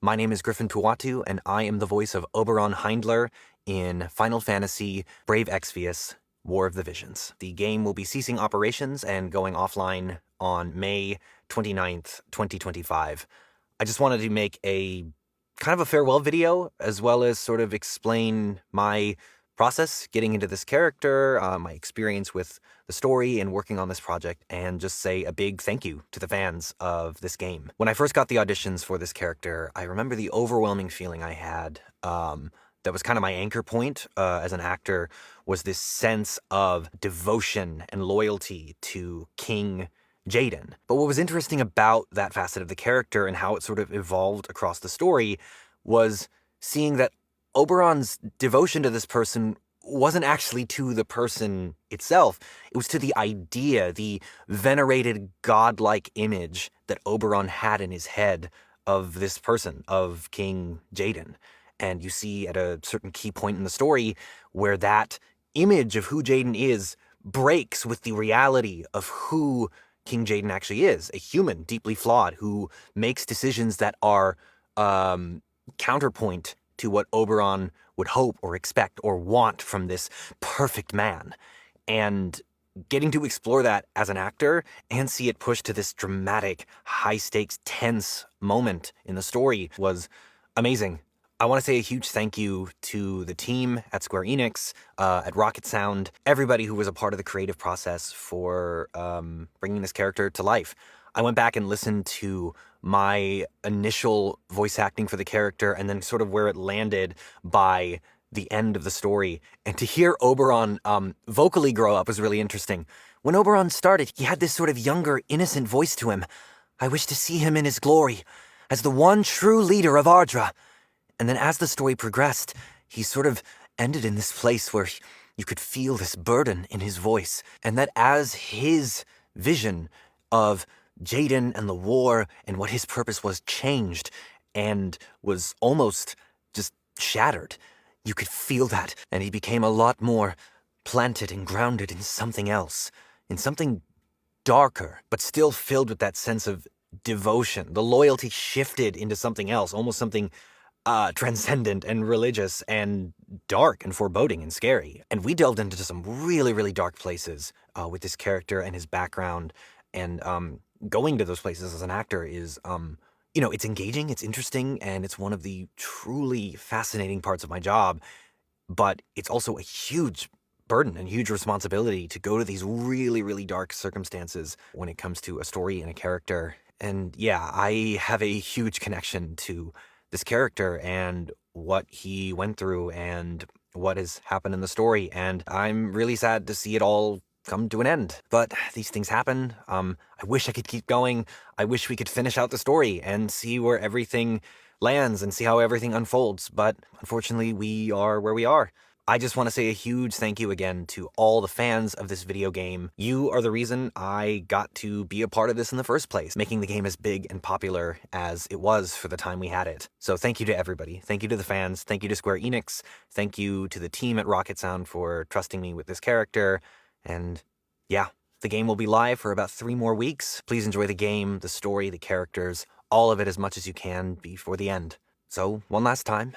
My name is Griffin Puatu, and I am the voice of Oberon Heindler in Final Fantasy Brave Exvius War of the Visions. The game will be ceasing operations and going offline on May 29th, 2025. I just wanted to make a kind of a farewell video, as well as sort of explain my process getting into this character, my experience with the story and working on this project, and just say a big thank you to the fans of this game. When I first got the auditions for this character, I remember the overwhelming feeling I had that was kind of my anchor point as an actor, was this sense of devotion and loyalty to King Jaden. But what was interesting about that facet of the character and how it sort of evolved across the story was seeing that Oberon's devotion to this person wasn't actually to the person itself. It was to the idea, the venerated godlike image that Oberon had in his head of this person, of King Jaden. And you see at a certain key point in the story where that image of who Jaden is breaks with the reality of who King Jaden actually is, a human, deeply flawed, who makes decisions that are counterpoint to what Oberon would hope or expect or want from this perfect man. And getting to explore that as an actor and see it pushed to this dramatic, high-stakes, tense moment in the story was amazing. I want to say a huge thank you to the team at Square Enix, at Rocket Sound, everybody who was a part of the creative process for bringing this character to life. I went back and listened to my initial voice acting for the character and then sort of where it landed by the end of the story. And to hear Oberon vocally grow up was really interesting. When Oberon started, he had this sort of younger, innocent voice to him. I wish to see him in his glory, as the one true leader of Ardra. And then as the story progressed, he sort of ended in this place where you could feel this burden in his voice. And that as his vision of Jaden and the war and what his purpose was changed and was almost just shattered, you could feel that. And he became a lot more planted and grounded in something else, in something darker, but still filled with that sense of devotion. The loyalty shifted into something else, almost something transcendent and religious and dark and foreboding and scary. And we delved into some really, really dark places with this character and his background. And going to those places as an actor is, it's engaging, it's interesting, and it's one of the truly fascinating parts of my job. But it's also a huge burden and huge responsibility to go to these really, really dark circumstances when it comes to a story and a character. And yeah, I have a huge connection to this character and what he went through and what has happened in the story. And I'm really sad to see it all come to an end. But these things happen. I wish I could keep going. I wish we could finish out the story and see where everything lands and see how everything unfolds. But unfortunately, we are where we are. I just want to say a huge thank you again to all the fans of this video game. You are the reason I got to be a part of this in the first place, making the game as big and popular as it was for the time we had it. So thank you to everybody. Thank you to the fans. Thank you to Square Enix. Thank you to the team at Rocket Sound for trusting me with this character. And yeah, the game will be live for about 3 more weeks. Please enjoy the game, the story, the characters, all of it as much as you can before the end. So one last time,